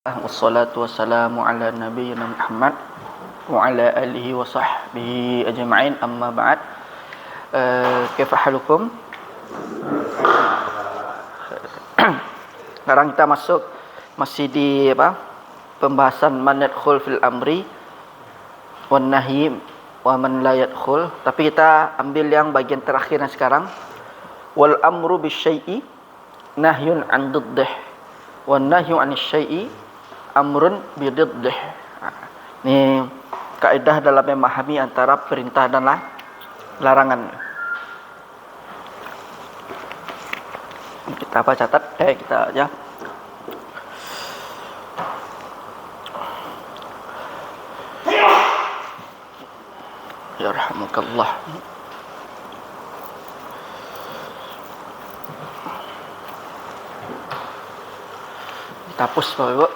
Wassalatu wassalamu ala nabiyyina Muhammad wa ala alihi wa sahbihi ajma'in, amma ba'd. Kaifa halukum? Sekarang kita masih di pembahasan man yadkhul fil amri wan nahyi wa man la yadkhul, tapi kita ambil yang bagian terakhirnya sekarang. Wal amru bisyai'i nahyun 'an diddih wan nahyu 'anis syai'i amrun bididdih. Ini kaidah dalam memahami antara perintah dan larangan. Kita catat, kita aja. Yarhamukallah. Kita hapus Bapak Ibu.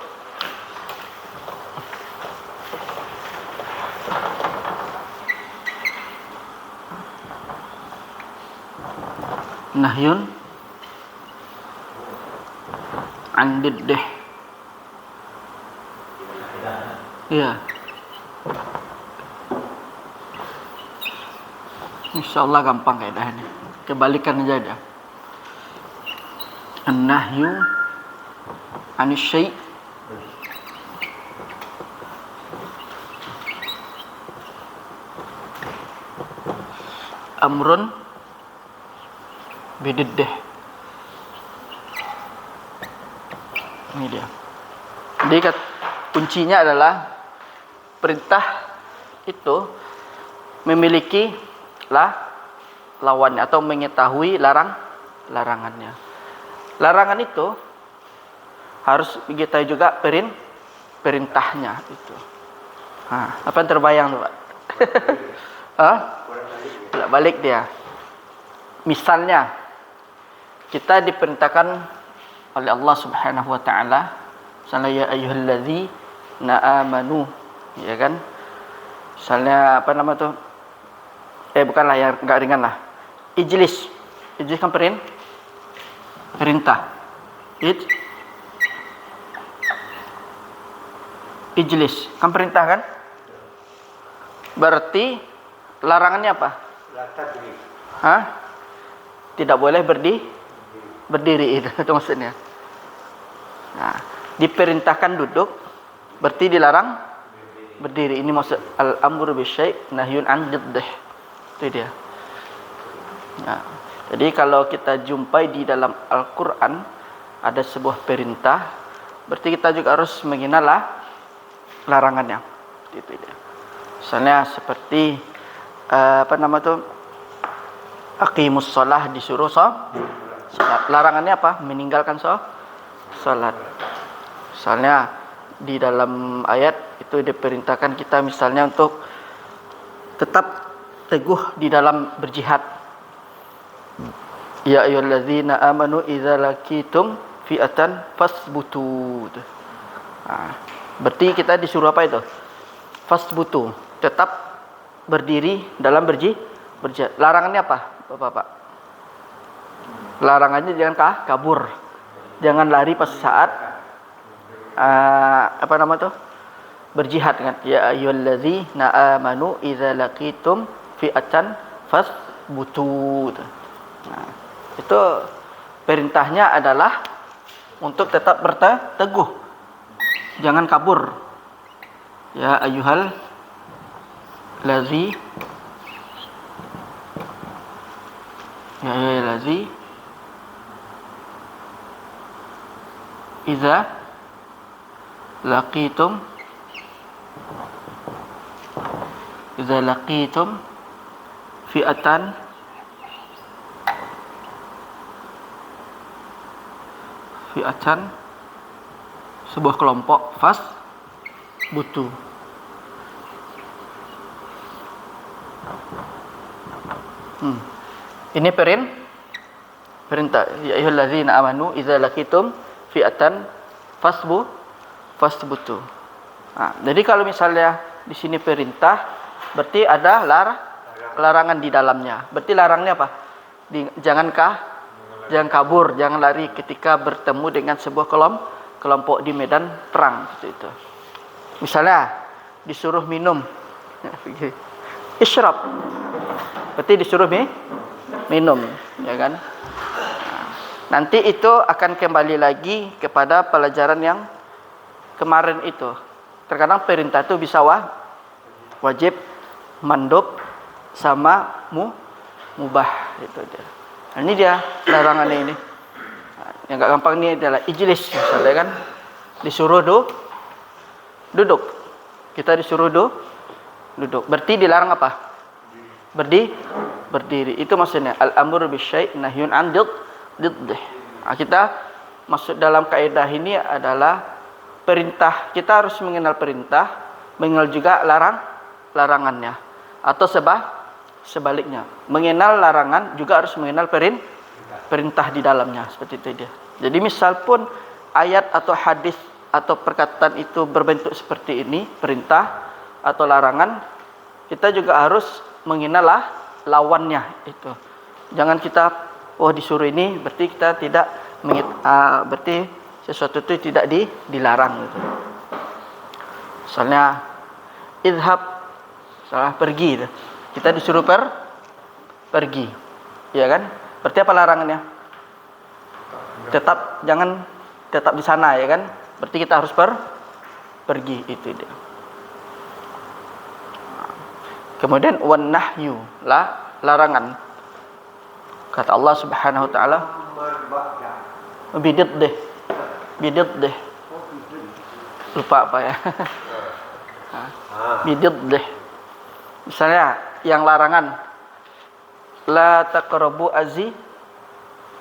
Nahyun an diddih. Iya. Insyaallah gampang kaidahnya. Kebalikan aja dah. An-nahyu anis syai' amrun bididdih. Ini dia. Jadi kuncinya adalah perintah itu memiliki lawannya atau mengetahui larangannya. Larangan itu harus diketahui juga perintahnya itu. Apa yang terbayang tuh, Pak? Balik dia. Misalnya kita diperintahkan oleh Allah Subhanahu wa taala, misalnya ya ayyuhalladzina amanu, ya kan? Misalnya apa nama tuh? Bukanlah yang enggak ringan lah. Ijlis kan perintah. Ijlis kan perintah kan? Berarti larangannya apa? Tidak boleh berdiri itu maksudnya. Nah, diperintahkan duduk, berarti dilarang berdiri. Ini maksud al-amru bisyai' nahyun 'an diddih. Itu dia. Nah, jadi kalau kita jumpai di dalam Al-Qur'an ada sebuah perintah, berarti kita juga harus mengenal larangannya. Itu dia. Misalnya seperti aqimus shalah, disuruh salat. Larangannya apa? Meninggalkan salat. Misalnya di dalam ayat itu diperintahkan kita misalnya untuk tetap teguh di dalam berjihad. Ya ayyuhalladzina amanu idza laqitum fi'atan fasbutu. Berarti kita disuruh apa itu? Fasbutu, tetap berdiri dalam berjihad. Larangannya apa, Bapak? Larangannya jangan kabur. Jangan lari pas saat berjihad kan. Ya ayyuhalladzina amanu idza laqitum fi'atan fasbutu. Nah, itu perintahnya adalah untuk tetap berteguh. Jangan kabur. Ya ayyuhal ladzi idza laqitum fi'atan sebuah kelompok butuh. Ini perintah. Ya ayyuhalladzina amanu idza laqitum fi'atan fasbutu. Jadi kalau misalnya di sini perintah, berarti ada larangan di dalamnya. Berarti larangnya apa? Jangan kabur, jangan lari ketika bertemu dengan sebuah kelompok di medan perang itu. Misalnya disuruh minum, isyrab, berarti disuruh minum, ya kan? Nanti itu akan kembali lagi kepada pelajaran yang kemarin itu. Terkadang perintah itu bisa wajib, mandub, sama mubah itu dia. Nah, ini dia larangannya ini. Yang gak gampang ini adalah ijlis, misalnya kan, disuruh duduk. Kita disuruh duduk. Berarti dilarang apa? Berdiri. Itu maksudnya al-amru bisyai' nahyun 'an diddih. Nah, kita masuk dalam kaidah ini adalah perintah. Kita harus mengenal perintah, mengenal juga larangannya. Atau sebaliknya, mengenal larangan juga harus mengenal perintah di dalamnya, seperti itu dia. Jadi misal pun ayat atau hadis atau perkataan itu berbentuk seperti ini, perintah atau larangan, kita juga harus mengenal lawannya itu. Jangan kita disuruh ini berarti kita tidak berarti sesuatu itu tidak dilarang gitu. Misalnya idhab, salah pergi gitu. Kita disuruh pergi, ya kan? Berarti apa larangannya? Tetap di sana, ya kan? Berarti kita harus pergi, itu dia. Kemudian wan nahyu, larangan. Kata Allah Subhanahu wa taala, bidid deh. Lupa apa ya? Bidid deh. Misalnya yang larangan, la taqrabu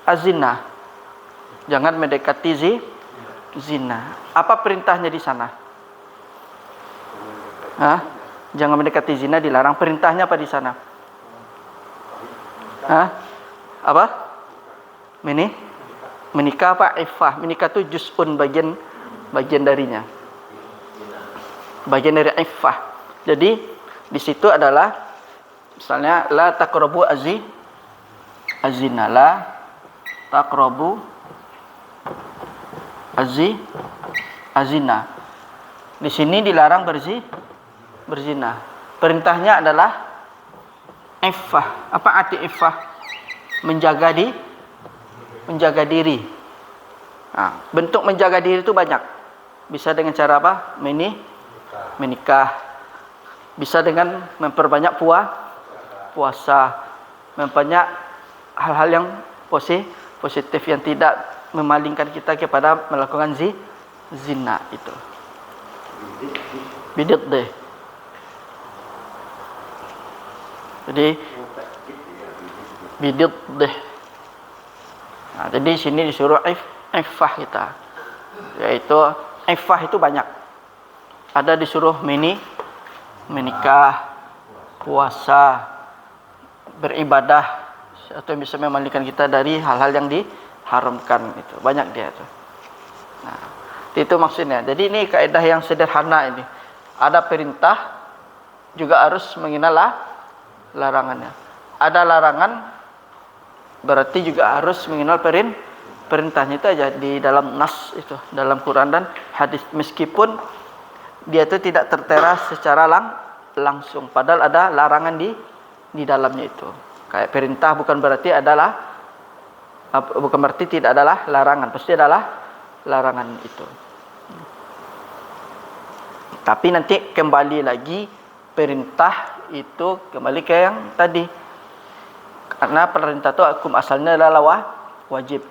azina, jangan mendekati zina. Apa perintahnya di sana? Jangan mendekati zina dilarang. Perintahnya apa di sana? Apa? Menikah apa? Iffah. Menikah itu juz'un, bagian darinya. Bagian dari iffah. Jadi di situ adalah misalnya la taqrabu azina, la taqrabu azina. Di sini dilarang berzina. Perintahnya adalah iffah. Apa arti iffah? Menjaga diri. Nah, bentuk menjaga diri itu banyak. Bisa dengan cara apa? Menikah. Bisa dengan memperbanyak puasa, memperbanyak hal-hal yang positif yang tidak memalingkan kita kepada melakukan zina itu. Bidid deh. Jadi bidid deh. Nah, jadi sini disuruh iffah kita. Yaitu iffah itu banyak. Ada disuruh menikah, puasa, beribadah, atau bisa memalingkan kita dari hal-hal yang diharamkan itu. Banyak dia itu. Nah, itu maksudnya. Jadi ini kaidah yang sederhana ini. Ada perintah juga harus mengenal larangannya. Ada larangan berarti juga harus mengenal perintahnya. Itu aja di dalam nas itu, dalam Quran dan hadis, meskipun dia itu tidak tertera secara langsung, padahal ada larangan di dalamnya itu. Kayak perintah bukan berarti tidak adalah larangan, pasti adalah larangan itu. Tapi nanti kembali lagi, perintah itu kembali ke yang tadi. Karena perintah itu hukum asalnya adalah wajib.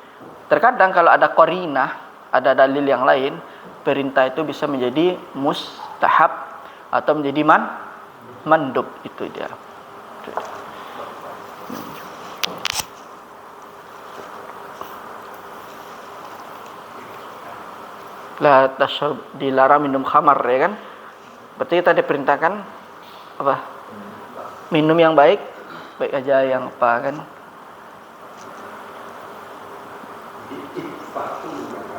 Terkadang kalau ada qarinah, ada dalil yang lain, perintah itu bisa menjadi mustahab atau menjadi mandub, itu dia. La tashrab, dilarang minum khamar, ya kan? Berarti kita diperintahkan apa? Minum yang baik aja, yang apa kan?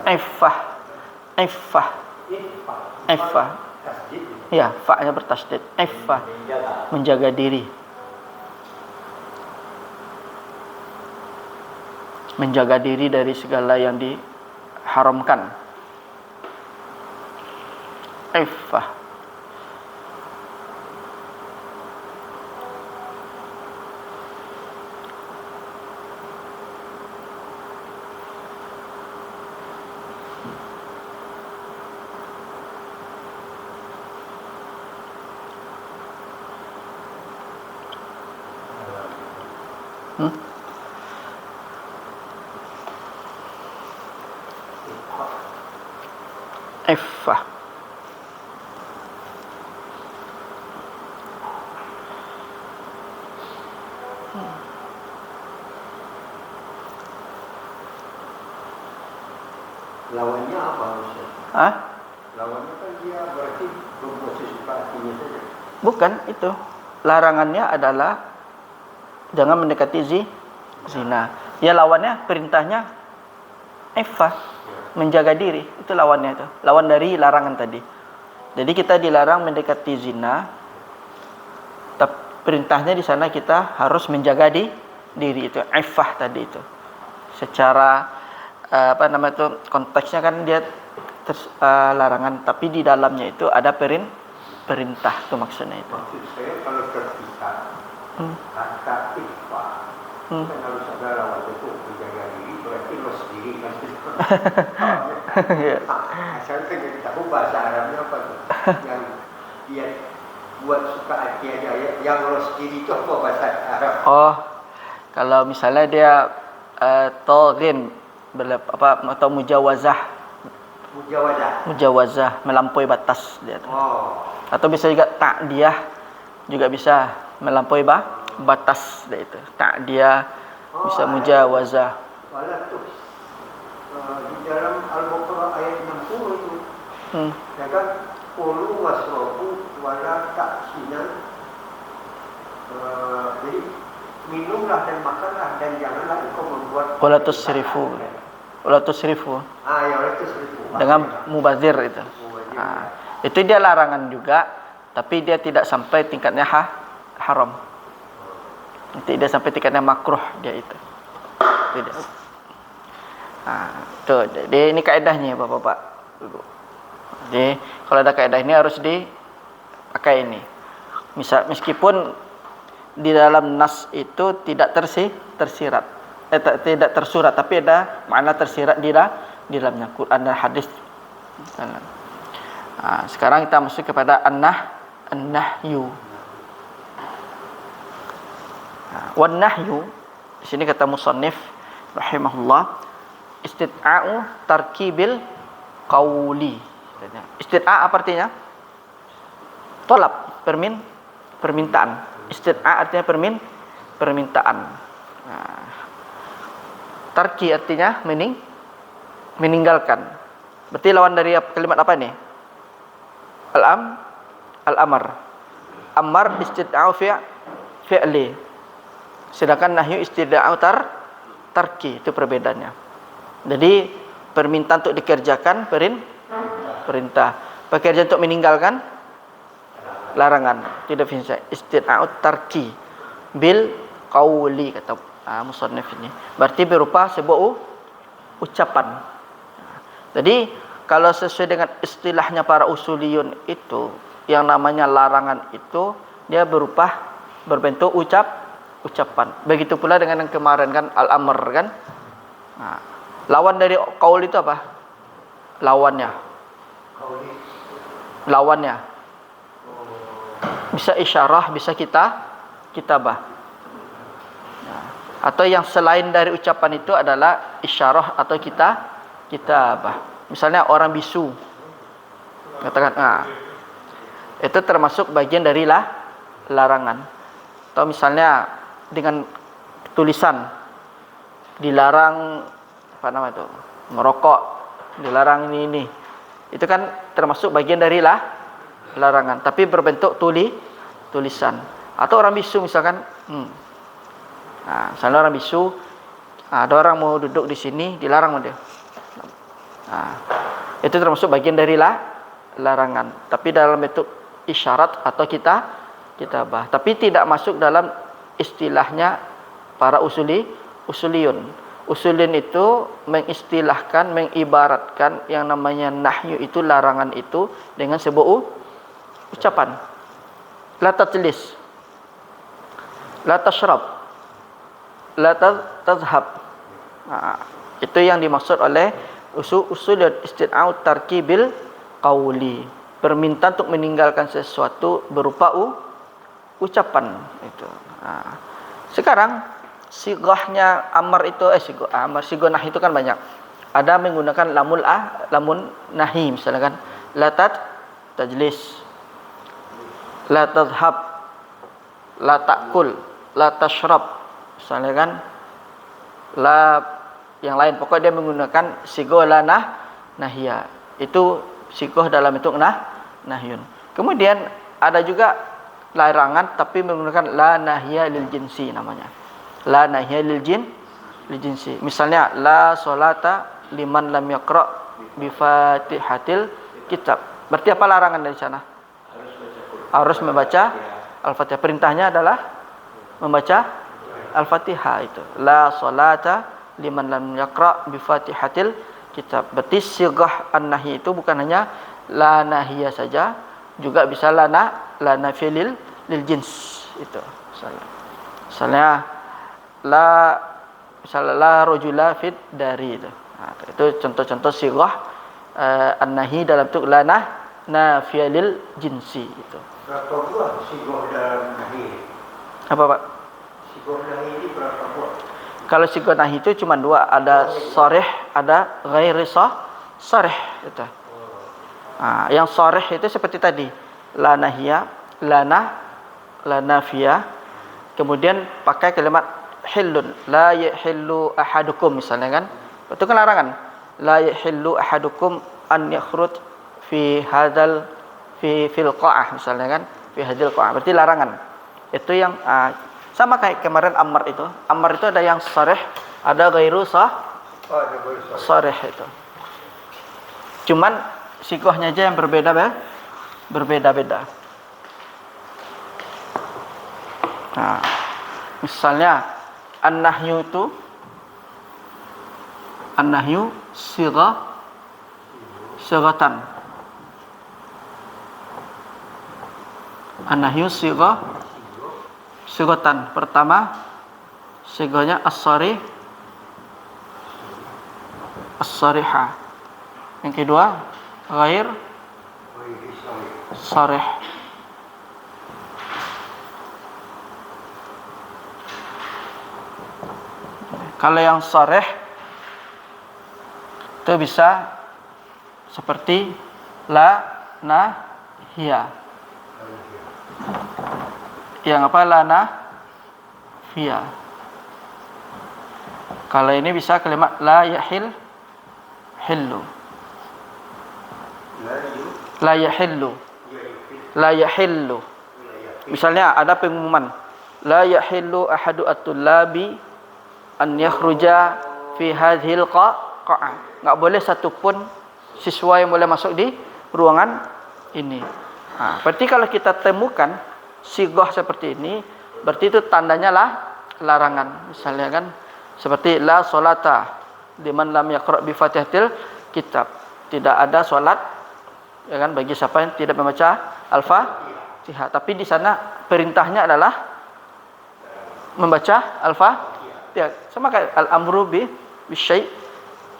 Iffah. Ya, fa-nya bertasydid. Iffah, menjaga diri. Menjaga diri dari segala yang diharamkan. Iffah. Iffah. Lawannya apa Ustaz? Hah? Lawannya kan dia berarti berbuat sesuka hatinya saja. Bukan itu. Larangannya adalah jangan mendekati zina. Ya lawannya perintahnya iffah, menjaga diri. Itu lawannya itu. Lawan dari larangan tadi. Jadi kita dilarang mendekati zina. Tapi perintahnya di sana kita harus menjaga diri itu. Iffah tadi itu. Secara konteksnya kan dia larangan, tapi di dalamnya itu ada perintah, itu maksudnya itu. Maksud saya kalau terpisah kata ikhfa kan harus ada lawan itu, menjaga diri berarti lo sendiri kan. Saya kan jadi tahu bahasa Arabnya apa tuh yang dia buat suka hati aja, yang lo sendiri itu apa bahasa Arab? Oh, kalau misalnya dia toghin atau mujawazah melampaui batas dia. Atau bisa juga ta'diyah, juga bisa melampaui batas dia itu. Ta'diyah bisa mujawazah. Walau tuh di dalam Al-Baqarah ayat 60 itu ya kan, qulu wasrobu wala ta'sinan, jadi minumlah dan makanlah dan janganlah engkau membuat Wala tusrifu. Ya, wala tusrifu. Dengan mubazir itu. Itu dia larangan juga, tapi dia tidak sampai tingkatnya haram. Tidak sampai tingkatnya makruh dia itu. Tidak. Tuh, jadi ini kaedahnya Bapak-bapak. Jadi kalau ada kaedah ini harus dipakai ini. Meskipun di dalam nas itu tidak tersirat, tidak tersurat, tapi ada makna tersirat di dalamnya Quran dan hadis. Sekarang kita masuk kepada an-nahyu. Wan nahyu di sini kata musannif rahimahullah, istid'a'u tarkibil qauli. Istid'a' apa artinya? Tolab, permintaan. Istid'a' artinya permintaan. Tarki artinya meninggalkan. Berarti lawan dari kalimat apa nih? Al-amr. Amar istid'a'u fi'li. Sedangkan nahyu istid'a'u tarki, itu perbedaannya. Jadi permintaan untuk dikerjakan perintah. Pekerjaan untuk meninggalkan larangan. Tidak bisa. Istid'a'u tarki bil qauli kata musannif ini. Berarti berupa sebuah ucapan. Jadi kalau sesuai dengan istilahnya para usuliyun itu, yang namanya larangan itu dia berbentuk ucapan. Begitu pula dengan yang kemarin kan al-amr kan. Lawan dari qaul itu apa? Lawannya. Bisa isyarah, bisa kitabah. Atau yang selain dari ucapan itu adalah isyarah atau kitabah. Misalnya orang bisu, katakan, itu termasuk bagian dari larangan. Atau misalnya dengan tulisan, dilarang merokok, dilarang ini. Itu kan termasuk bagian dari larangan, tapi berbentuk tulisan. Atau orang bisu misalkan, misalnya orang bisu, ada orang mau duduk di sini, dilarang dia. Itu termasuk bagian dari larangan, tapi dalam bentuk isyarat atau kitabah. Tapi tidak masuk dalam istilahnya para usuliyun. Usulin itu mengistilahkan, mengibaratkan yang namanya nahyu itu, larangan itu, dengan sebuah ucapan. La tajlis, la tashrab, la tazhab. Nah, itu yang dimaksud oleh usul istin'au tarkibil qauli. Permintaan untuk meninggalkan sesuatu berupa ucapan itu. Nah, sekarang sigahnya amar itu sigah nahi itu kan banyak. Ada menggunakan lamun nahi, misalnya kan la tajlis, la tadhhab, la ta'kul, la tashrab, misalnya kan la yang lain. Pokoknya dia menggunakan sigah la nahya. Itu sigah dalam bentuk nahyun. Kemudian ada juga larangan tapi menggunakan la nahya lil jinsi namanya. La nahya lil jinsi. Misalnya la salata liman lam yaqra bi Fatihatil kitab. Berarti apa larangan dari sana? Harus membaca Al-Fatihah. Perintahnya adalah membaca Al-Fatihah itu. La salata liman lam yaqra bi Fatihatil kitab. Berarti sigah an-nahi itu bukan hanya la nahya saja, juga bisa la nafy lil jins itu. Misalnya la rajula fit dari itu. Nah, itu contoh-contoh sigah an-nahi dalam bentuk la nafy lil jinsi itu. Berapa buah sigah dalam nahi? Apa, Pak? Sigah nahi ini berapa buah? Kalau sigah nahi itu cuma dua, ada sharih, ada ghairi sharih itu. Nah, yang sharih itu seperti tadi, la nahya, la nafiyah, kemudian pakai kalimat hillun, la yahillu ahadukum misalnya kan. Itu kan larangan. La yahillu ahadukum an yakhruj fi hadzal fil qa'ah misalnya kan, fi hadzal qa'ah. Berarti larangan. Itu yang sama kayak kemarin Ammar itu. Ammar itu ada yang sharih, ada ghairu sharih itu. Cuman sigahnya aja yang berbeda-beda. Nah, misalnya an-nahyu itu an-nahyu sighatan. An-nahyu sighatan. Pertama sigahnya as-sarihah. Yang kedua ghair sarih. Kalau yang sarih itu bisa seperti la nahya. Yang apa? La nafiyah. Kalau ini bisa kalimat la hillu. La yahillu. Misalnya ada pengumuman la yahillu ahadu at-tullabi an yakhruja fi hadhil qa'ah. Enggak boleh satupun siswa yang boleh masuk di ruangan ini. Nah, berarti kalau kita temukan sigah seperti ini, berarti itu tandanya larangan. Misalnya kan seperti la salata liman lam yaqra bi Fatihatil kitab. Tidak ada salat ya kan bagi siapa yang tidak membaca Al-Fatihah. Tapi di sana perintahnya adalah membaca Al-Fatihah. Sama kayak al-amru bi syai'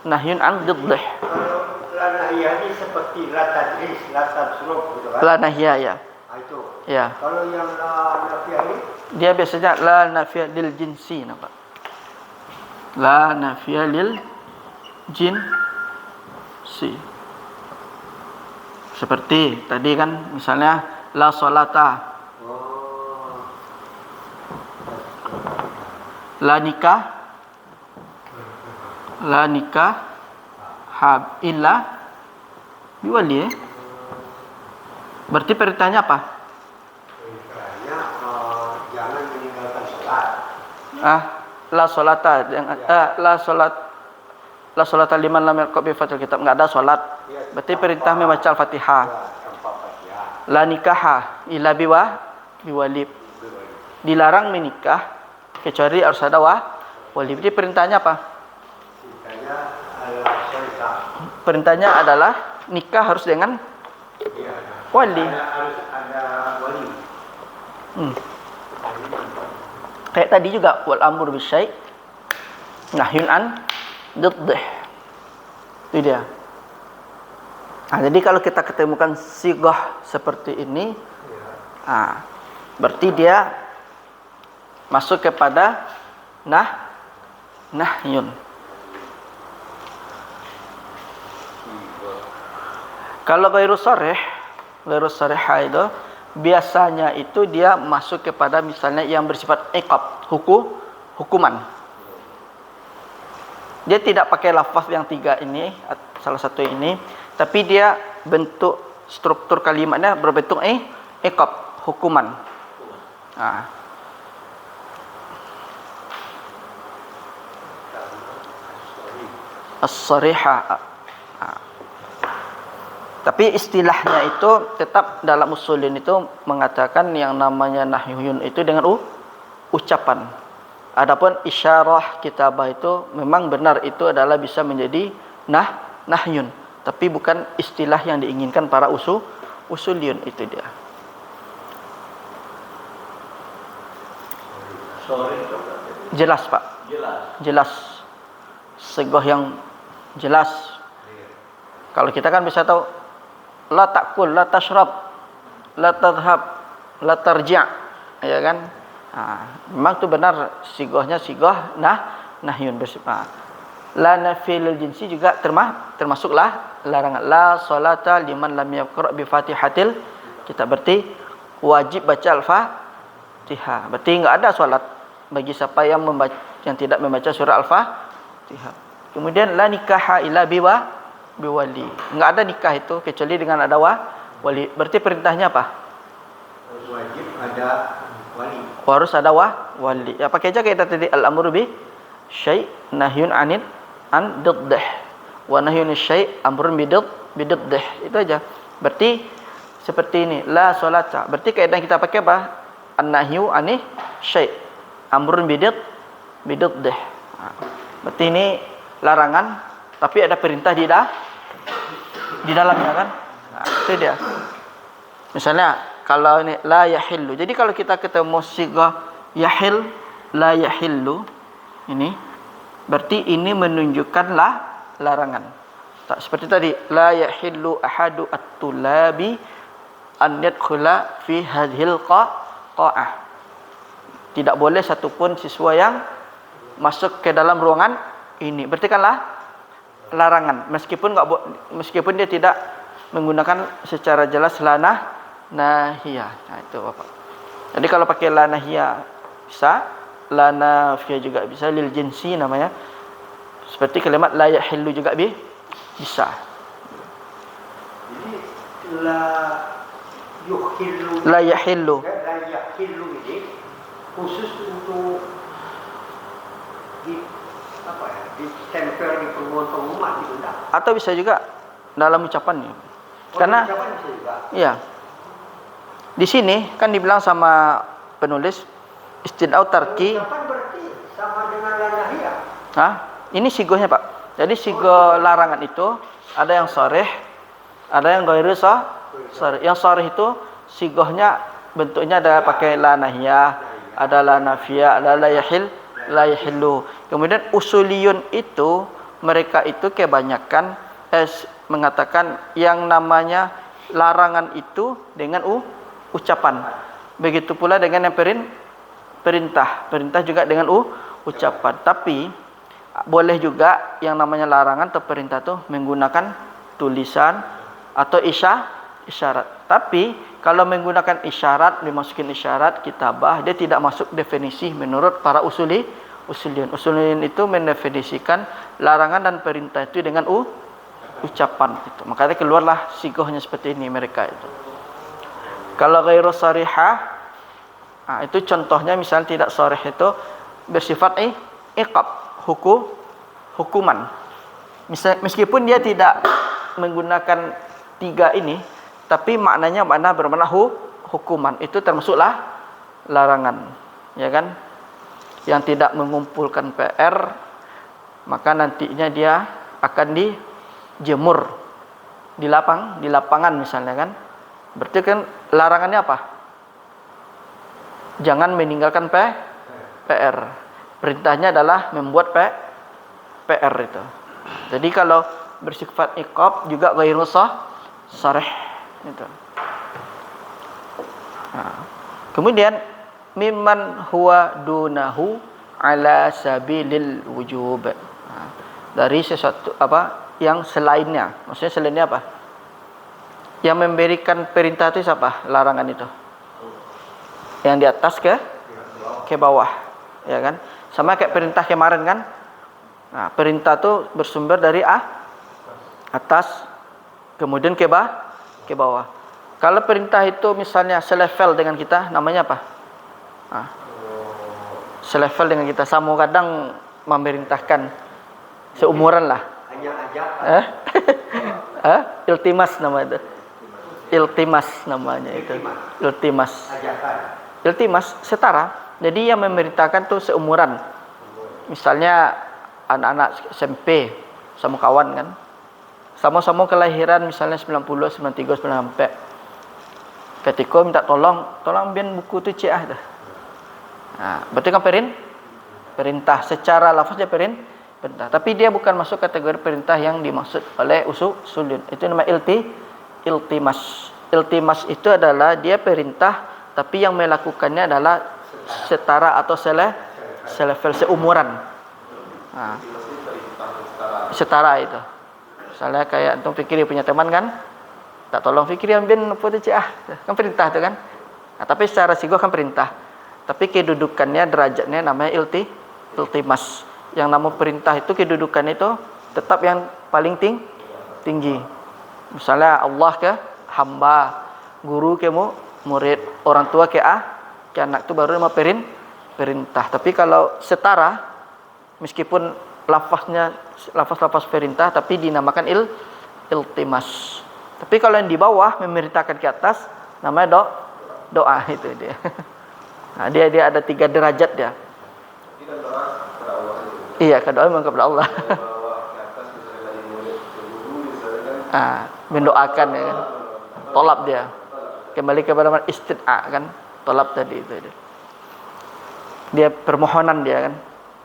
nahyun an diddih. La nahya ini seperti la tadris, la tasruf gitu kan? La nahya ya. Itu. Ya. Kalau yang la nafiyah ini Dia biasanya la nafiyah lil jinsi nampak. La nafiyah lil jinsi. Seperti tadi kan misalnya la salata, la nikah hab illa biwali. Berarti perintahnya apa? perintahnya jangan meninggalkan salat. La salata, la salata liman lam yaqra bi Fatihatil kitab, enggak ada salat. Berarti perintah membaca Al-Fatihah. La nikaha illa biwali. Dilarang menikah kecuali harus ada wali. Jadi perintahnya apa? Perintahnya adalah nikah harus dengan wali. Harus ada wali. Kayak tadi juga wal amru bisyai' nahyun an diddih. Itu dia. Nah, jadi kalau kita ketemukan sigah seperti ini, berarti dia masuk kepada nahyun. Kalau ghairu sharih itu biasanya itu dia masuk kepada misalnya yang bersifat iqab, hukuman. Dia tidak pakai lafaz yang 3 ini, salah satu ini, tapi dia bentuk struktur kalimatnya berbentuk iqab, hukuman. As-sarihah. Tapi istilahnya itu tetap dalam usulin itu mengatakan yang namanya nahyun itu dengan ucapan. Adapun isyarah kitabah itu memang benar itu adalah bisa menjadi nahyun, tapi bukan istilah yang diinginkan para usuliyun itu dia. Jelas, Pak. Jelas. Sigah yang jelas. Kalau kita kan bisa tahu la ta'kul, la tashrab, la tadhhab, la tarji', ya kan? Memang itu benar sigahnya sigah nahyun bersifat. La nafil jinsi juga termasuklah larangan. La salata liman lam yaqra bi Fatihatil Kitab. Berarti wajib baca Al-Fatihah. Berarti enggak ada salat bagi siapa yang tidak membaca surah Al-Fatihah. Kemudian la nikaha illa biwali. Enggak ada nikah itu kecuali dengan ada wali. Berarti perintahnya apa? Wajib ada wali. Harus ada wali. Ya pakai aja kayak tadi al-amru bi syai' nahyun an diddih. Wa nahyun syai' amrun bididdih. Itu aja. Berarti seperti ini, la salata. Berarti kaidah kita pakai apa? An-nahyu ani syai', amrun bididdih. Berarti ini larangan tapi ada perintah di dalamnya kan? Itu dia. Misalnya kalau ini la yahillu. Jadi kalau kita ketemu sigah yahil, la yahillu ini berarti ini menunjukkan larangan. Tak seperti tadi la yahillu ahadu at-tulabi an yadkhula fi hadhil qa'ah. Tidak boleh satupun siswa yang masuk ke dalam ruangan ini. Berarti kan larangan meskipun dia tidak menggunakan secara jelas nahiyah. Nah itu Bapak. Jadi kalau pakai nahiyah bisa, nafiyah juga bisa, lil jinsi namanya. Seperti kalimat la yahillu juga bisa. Jadi la yuhillu. La yahillu. La yahillu ini khusus untuk ditempel di pengumuman gitu enggak? Atau bisa juga dalam ucapannya. Karena ucapan bisa juga. Iya. Di sini kan dibilang sama penulis istidau tarki. Ucapan berarti sama dengan nahiyah. Ini sigahnya, Pak. Jadi sigah larangan itu ada yang sharih, ada yang ghairu sharih. Yang sharih itu sigahnya bentuknya ada pakai la nahiyah, ada la nafiyah, ada la yahillu. Kemudian usuliyun itu mereka itu kebanyakan mengatakan yang namanya larangan itu dengan ucapan. Begitu pula dengan yang perintah juga dengan ucapan. Tapi boleh juga yang namanya larangan atau perintah itu menggunakan tulisan atau isyarat. Tapi kalau menggunakan isyarat, dimasukin isyarat kitabah, dia tidak masuk definisi menurut para usuliyun. Usuliyun itu mendefinisikan larangan dan perintah itu dengan ucapan itu. Makanya keluarlah sigahnya seperti ini mereka itu. Kalau ghairu sharihah, itu contohnya misalnya tidak sharih itu bersifat iqab, hukuman. Meskipun dia tidak menggunakan 3 ini, tapi maknanya bermakna hukuman. Itu termasuklah larangan, ya kan? Yang tidak mengumpulkan PR, maka nantinya dia akan dijemur di lapangan misalnya kan. Berarti kan larangannya apa? Jangan meninggalkan PR. Perintahnya adalah membuat PR itu. Jadi kalau bersifat iqab juga ghairu sharih itu. Nah, kemudian mimman huwa dunahu ala sabilil wujub. Nah, dari sesuatu apa yang selainnya. Maksudnya selainnya apa? Yang memberikan perintah itu siapa? Larangan itu. Yang di atas ke bawah, ya kan? Sama kayak perintah kemarin kan? Nah, perintah itu bersumber dari atas kemudian ke bawah. Kalau perintah itu misalnya selevel dengan kita, namanya apa? Nah, selevel dengan kita, sama kadang memerintahkan seumuran lah. Hanya ajakan. Iltimas nama itu. Iltimas namanya itu. Iltimas. Ajakan. Iltimas setara. Jadi yang memerintahkan tuh seumuran. Misalnya anak-anak SMP sama kawan kan. Sama-sama kelahiran misalnya 90, 93, 94. Ketika minta tolong biar buku tu cik dah. Nah, berarti kan perintah secara lafaznya perintah. Tapi dia bukan masuk kategori perintah yang dimaksud oleh usulun. Itu nama iltimas. Iltimas itu adalah dia perintah tapi yang melakukannya adalah setara atau selevel seumuran. Nah, setara itu. Misalnya kayak antum fikir dia punya teman kan, tak tolong fikir yang bin apa tu cik kan perintah tu kan. Nah, tapi secara sigoh kan perintah. Tapi kedudukannya derajatnya namanya iltimas. Yang nama perintah itu kedudukan itu tetap yang paling tinggi. Misalnya Allah ke hamba, guru ke murid, orang tua ke anak itu baru nama perintah. Tapi kalau setara, meskipun lafaz perintah, tapi dinamakan iltimas. Tapi kalau yang di bawah memerintahkan ke atas, namanya doa itu dia. Nah, dia ada 3 derajat dia. Iya, doa memang kepada Allah. Mendoakan ya kan. Tolab dia. Kembali kepada istid'a kan. Tolab tadi itu dia. Dia permohonan dia kan.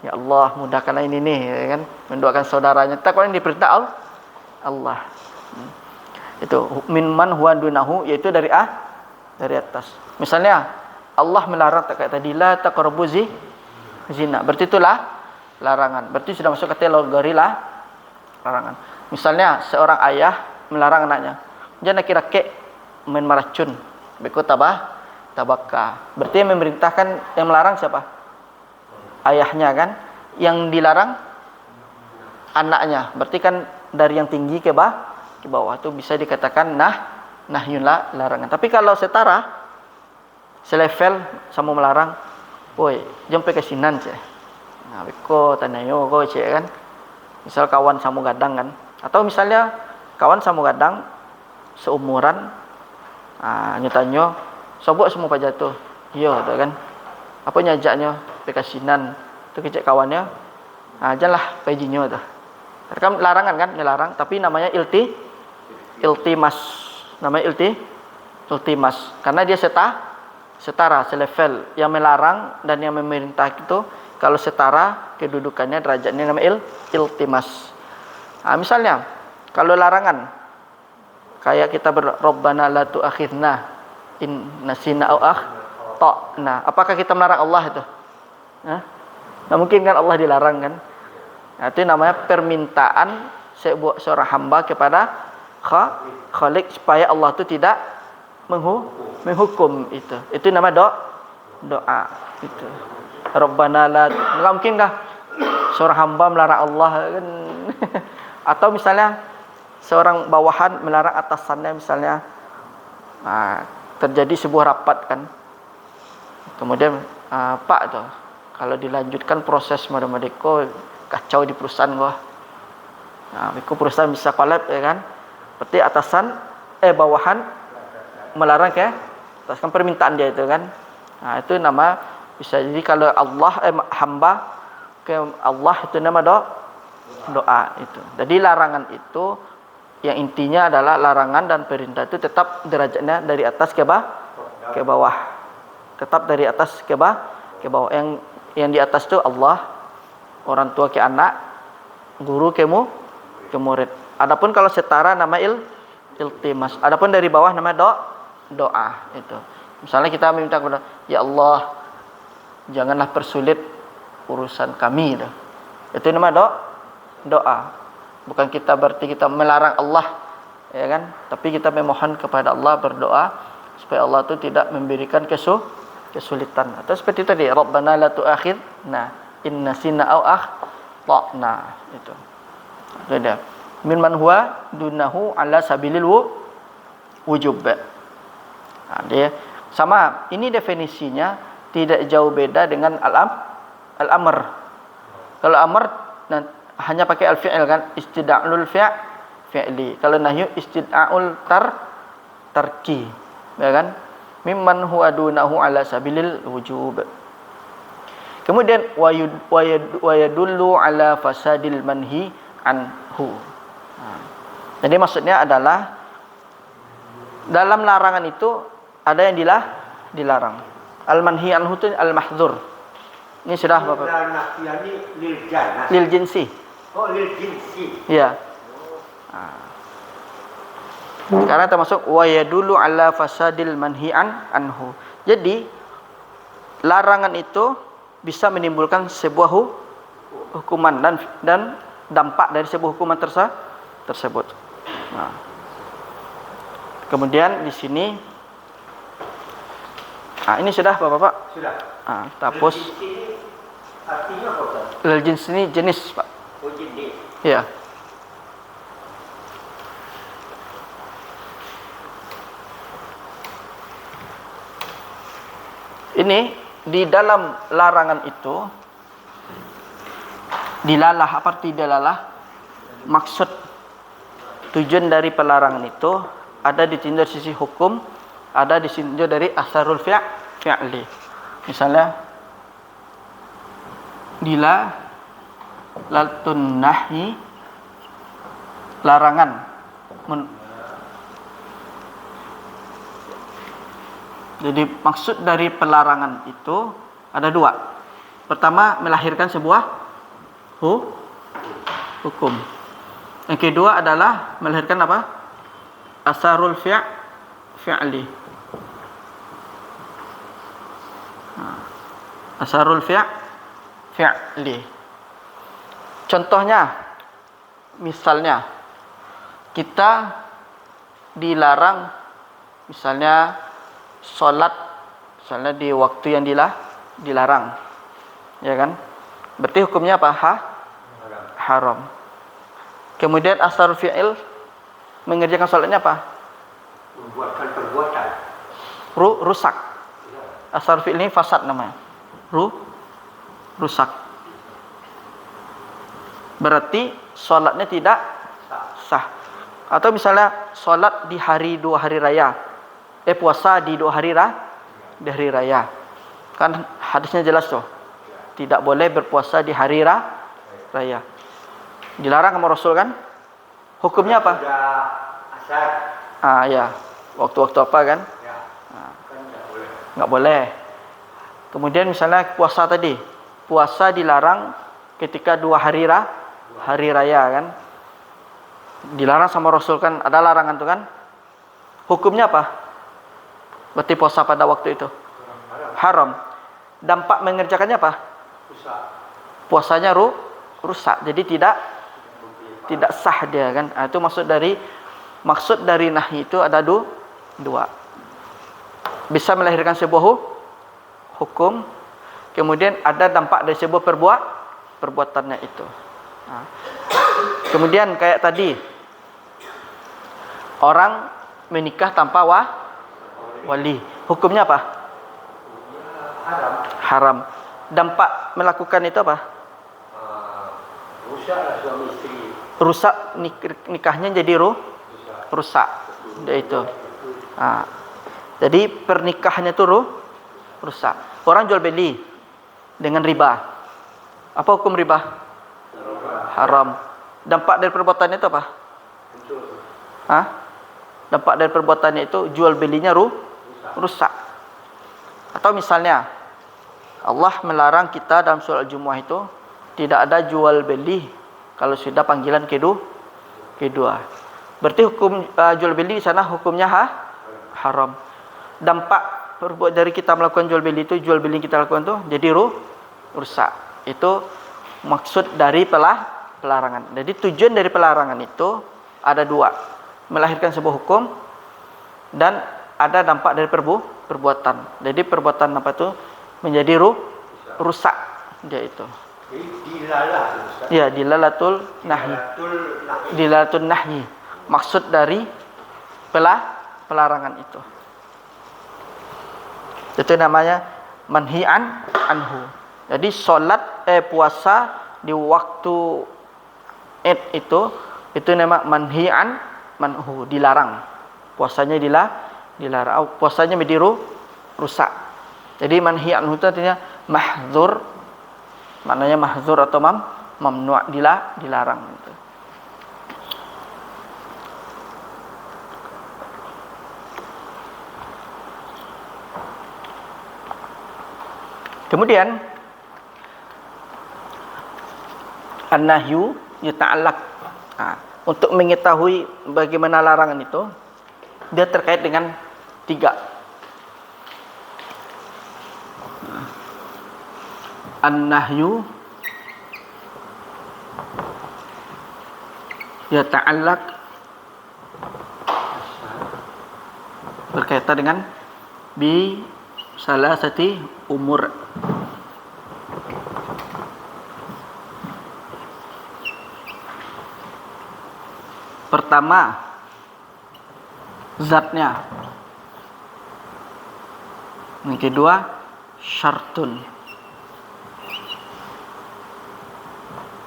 Ya Allah, mudahkanlah ini nih ya kan. Mendoakan saudaranya. Tak yang diperintah Allah. Itu minman huwa dunahu, yaitu dari atas. Misalnya Allah melarang tak kayak tadi la taqrabu zina. Berarti itulah larangan. Berarti sudah masuk kategori larangan. Misalnya seorang ayah melarang anaknya, jangan laki-laki main meracun, beko tabaka. Berarti yang memerintahkan, yang melarang siapa? Ayahnya kan. Yang dilarang anaknya. Berarti kan dari yang tinggi ke bawah itu bisa dikatakan nahyun larangan. Tapi kalau setara, selevel sama melarang, woi, jumpa ke sinan cek. Nah, beko tanayo kau cek kan. Misal kawan samu gadang kan. Atau misalnya kawan samu gadang seumuran, nyetanyo, sobok semua pajatuh. Iya tu kan. Apa nyajaknya pekasinan tu kecek kawannya. Janganlah pejinyo tu. Kan larangan kan, melarang, tapi namanya iltimas. Namanya iltimas karena dia setara, selevel. Yang melarang dan yang memerintah itu kalau setara kedudukannya derajatnya namanya iltimas. Misalnya kalau larangan kayak kita Rabbana la tu'akhidna in nasina au akhtana. Apakah kita melarang Allah itu? Nah, mungkin kan Allah dilarang kan? Nah, itu namanya permintaan seorang hamba kepada Khalik supaya Allah itu tidak menghukum itu. Itu namanya doa itu. Rabbana la, enggak mungkinkah seorang hamba melarang Allah kan? Atau misalnya seorang bawahan melarang atasannya misalnya. Terjadi sebuah rapat kan. Kemudian Pak tuh, kalau dilanjutkan proses madeko kacau di perusahaan gua. Perusahaan bisa kolab ya kan. Berarti atasan bawahan melarang ke ataskan permintaan dia itu kan. Nah, itu nama bisa jadi kalau Allah hamba ke Allah itu nama doa itu. Jadi larangan itu yang intinya adalah larangan dan perintah itu tetap derajatnya dari atas ke bawah. Tetap dari atas ke bawah. Yang di atas itu Allah, orang tua ke anak, guru ke murid. Adapun kalau setara nama iltimas. Adapun dari bawah nama doa itu. Misalnya kita meminta kepada ya Allah, janganlah persulit urusan kami itu. Itu nama doa. Bukan kita berarti kita melarang Allah, ya kan? Tapi kita memohon kepada Allah, berdoa supaya Allah itu tidak memberikan kesulitan. Atau seperti tadi, Rabbana la tu'akhidna in nasina aw akhtana itu. Itu dia. Mimman huwa dunahu ala sabilil wujub. Nah, dia sama, ini definisinya tidak jauh beda dengan al-amr. Kalau amr hanya pakai al-fi'il kan, istida'ul fi'li. Kalau nahyu istida'ul tarki, ya kan? Mimman huwa dunahu ala sabilil wujub. Kemudian wa yadullu ala fasadil manhi anhu. Jadi maksudnya adalah dalam larangan itu ada yang dilarang. Al-manhi anhu itu al-mahdzur. Ini sudah Bapak. Lil jinsi. Oh, lil jinsi. Ya. Karena termasuk wa yadullu ala fasadil manhi'an anhu. Jadi larangan itu bisa menimbulkan sebuah hukuman dan dampak dari sebuah hukuman tersebut. Nah. Kemudian di sini ini sudah Bapak. Sudah. Tapus. Lil jinsi ini artinya apa, Pak? Lil jins ini jenis, Pak. Oh, jenis. Ya. Ini di dalam larangan itu dilalah apa tidak lalah, maksud tujuan dari pelarangan itu ada ditinjau dari sisi hukum, ada ditinjau dari asarul fi'li. Misalnya dilalatun nahi, larangan jadi maksud dari pelarangan itu ada dua. Pertama, melahirkan sebuah hukum. Yang kedua adalah melahirkan apa? Asarul fi'li. Asarul fi'li. Contohnya, misalnya kita dilarang, misalnya sholat, misalnya di waktu yang dilarang, ya kan? Berarti hukumnya apa? Haram. Kemudian asarul fi'il, mengerjakan sholatnya apa? Membuatkan perbuatan. Rusak. Asarul fi'il ini fasad namanya. Rusak. Berarti sholatnya tidak sah. Atau misalnya sholat di hari 2 hari raya, puasa di 2 hari raya. Kan hadisnya jelas tuh. Tidak boleh berpuasa di hari raya. Dilarang sama Rasul kan? Hukumnya apa? Asar. Ya. Waktu-waktu apa kan? Ya. Kan Enggak boleh. Kemudian misalnya puasa tadi. Puasa dilarang ketika 2 hari raya kan? Dilarang sama Rasul kan? Ada larangan tuh kan? Hukumnya apa? Berarti puasa pada waktu itu haram. Dampak mengerjakannya apa? Puasanya rusak. Jadi tidak sah dia kan. Itu maksud dari nahi itu ada dua. Bisa melahirkan sebuah hukum, kemudian ada dampak dari sebuah perbuatannya itu. Kemudian kayak tadi, orang menikah tanpa wali, hukumnya apa? Haram. Dampak melakukan itu apa? Rusaklah suami istri. Rusak nikahnya jadi rusak. Itu. Jadi pernikahannya itu rusak. Orang jual beli dengan riba. Apa hukum riba? Haram. Dampak dari perbuatannya itu apa? Hancur. Hah? Dampak dari perbuatannya itu jual belinya rusak. Atau misalnya Allah melarang kita dalam surah Al-Jumu'ah itu tidak ada jual beli kalau sudah panggilan kedua. Berarti hukum jual beli di sana hukumnya haram. Dampak dari kita melakukan jual beli itu, jual beli yang kita lakukan itu jadi rusak. Itu maksud dari pelarangan. Jadi tujuan dari pelarangan itu ada dua, melahirkan sebuah hukum dan ada dampak dari perbuatan. Jadi perbuatan apa itu menjadi rusak dia itu. Jadi dilalah, Ustaz. Ya, dilalatul nahyi. Dilalatul nahyi. Maksud dari pelarangan itu. Itu namanya manhi'an anhu. Jadi puasa di waktu Id itu nama manhi'an manhu, dilarang. Puasanya dilarang. Puasanya menjadi rusak. Jadi manhi'an anhu itu artinya mahdzur. Maknanya mahdzur atau mamnu' dilarang gitu. Kemudian an-nahyu yata'allaq. Untuk mengetahui bagaimana larangan itu, dia terkait dengan 3. An-nahyu yata'allaq berkaitan dengan bi salasati umur. Pertama, zatnya. Yang kedua, syartun.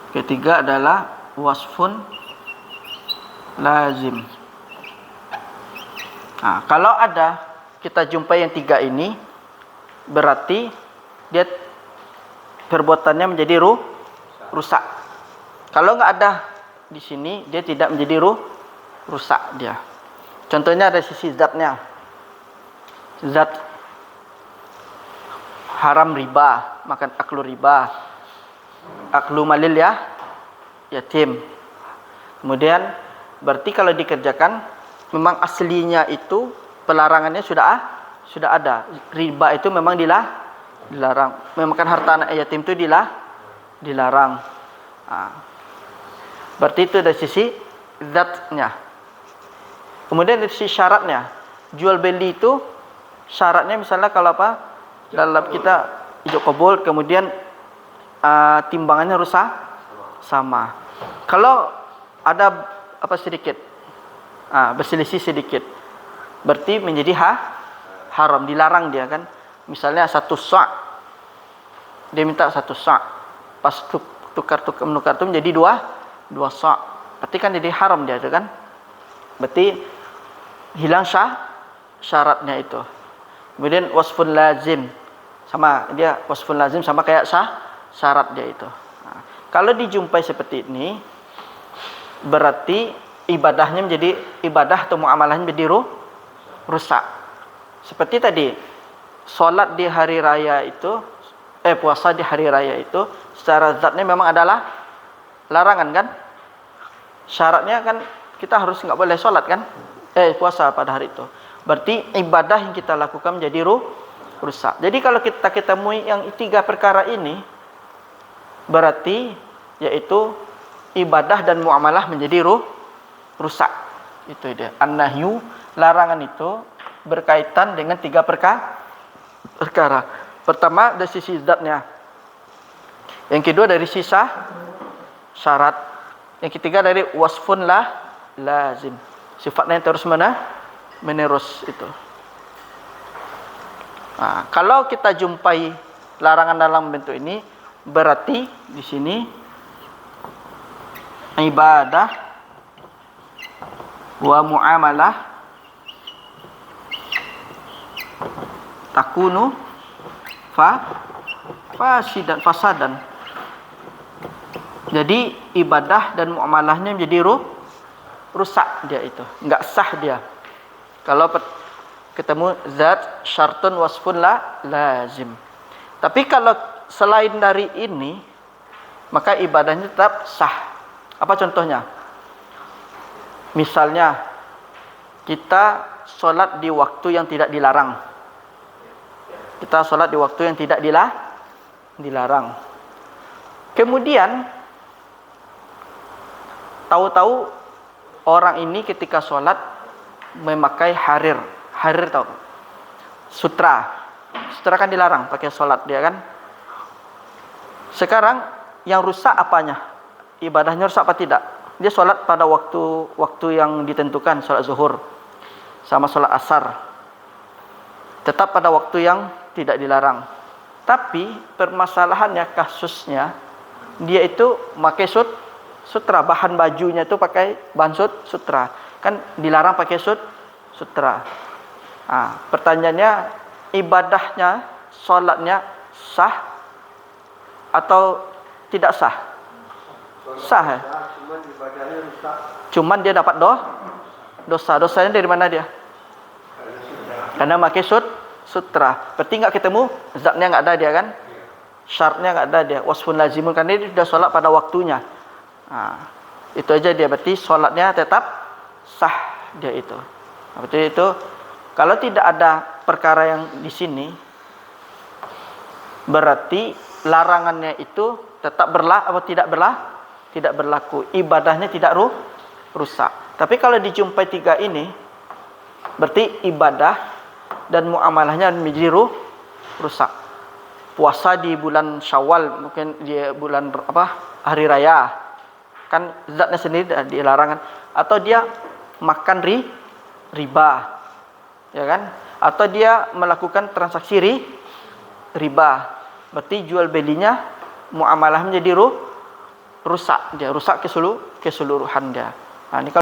Ketiga adalah wasfun lazim. Kalau ada kita jumpai yang 3 ini, berarti dia perbuatannya menjadi rusak. Kalau nggak ada di sini, dia tidak menjadi rusak dia. Contohnya dari sisi zatnya. Zat haram riba, makan aklu riba, aklu malil yatim. Kemudian berarti kalau dikerjakan memang aslinya itu pelarangannya sudah ada. Riba itu memang dilarang. Memakan harta anak yatim itu dilarang. Berarti itu dari sisi zatnya. Kemudian dari sisi syaratnya. Jual beli itu syaratnya misalnya kalau apa? Dalam kita ijab qabul, kemudian timbangannya rusak sama. Kalau ada apa sedikit berselisih sedikit, berarti menjadi haram, dilarang dia kan. Misalnya 1 sa', dia minta 1 sa', pas menukar itu menjadi 2 sa', berarti kan jadi haram dia itu kan. Berarti hilang syaratnya itu. Kemudian wasfun lazim, sama dia wasfun lazim sama kayak syarat dia itu. Kalau dijumpai seperti ini, berarti ibadahnya menjadi ibadah atau muamalahnya menjadi rusak. Seperti tadi, salat di hari raya itu, puasa di hari raya itu secara zatnya memang adalah larangan kan? Syaratnya kan kita harus nggak boleh salat kan? Puasa pada hari itu. Berarti ibadah yang kita lakukan menjadi rusak. Jadi kalau kita temui yang 3 perkara ini, berarti yaitu ibadah dan muamalah menjadi rusak. Itu dia. An-nahyu, larangan itu berkaitan dengan 3 perkara. Pertama dari sisi zatnya. Yang kedua dari sisa syarat. Yang ketiga dari wasfun lazim. Sifatnya yang terus menerus itu. Kalau kita jumpai larangan dalam bentuk ini, berarti di sini ibadah wa muamalah takunu fasadan. Jadi ibadah dan muamalahnya menjadi rusak dia itu, enggak sah dia. Kalau ketemu zat syartun wasfun lazim. Tapi kalau selain dari ini, maka ibadahnya tetap sah. Apa contohnya? Misalnya kita sholat di waktu yang tidak dilarang. Kita sholat di waktu yang tidak dilarang. Kemudian tahu-tahu orang ini ketika sholat memakai harir. Harir tahu? Sutra. Sutra kan dilarang pakai sholat dia kan. Sekarang yang rusak apanya? Ibadahnya rusak apa tidak? Dia sholat pada waktu yang ditentukan, sholat zuhur sama sholat asar, tetap pada waktu yang tidak dilarang. Tapi permasalahannya, kasusnya, dia itu pakai sutra, bahan bajunya itu pakai bahan sutra, kan dilarang pakai sutra. Nah, pertanyaannya, ibadahnya, sholatnya sah atau tidak sah? Sah ya? Cuman ibadahnya rusak. Cuman dia dapat dosa. Dosanya dari mana dia? Karena pakai sutra. Berarti enggak ketemu, zatnya enggak ada dia kan? Syaratnya enggak ada dia. Wasfun lazimun, karena dia sudah sholat pada waktunya. Nah, itu aja dia, berarti sholatnya tetap sah dia itu. Berarti itu, kalau tidak ada perkara yang di sini, berarti larangannya itu tetap tidak berlaku. Ibadahnya tidak rusak. Tapi kalau dijumpai tiga ini, berarti ibadah dan muamalahnya menjadi rusak. Puasa di bulan Syawal, mungkin di bulan hari raya, kan zatnya sendiri dilarang. Atau dia makan riba, ya kan? Atau dia melakukan transaksi riba, berarti jual belinya, muamalah menjadi rusak, dia rusak keseluruhan dia. Nah, ini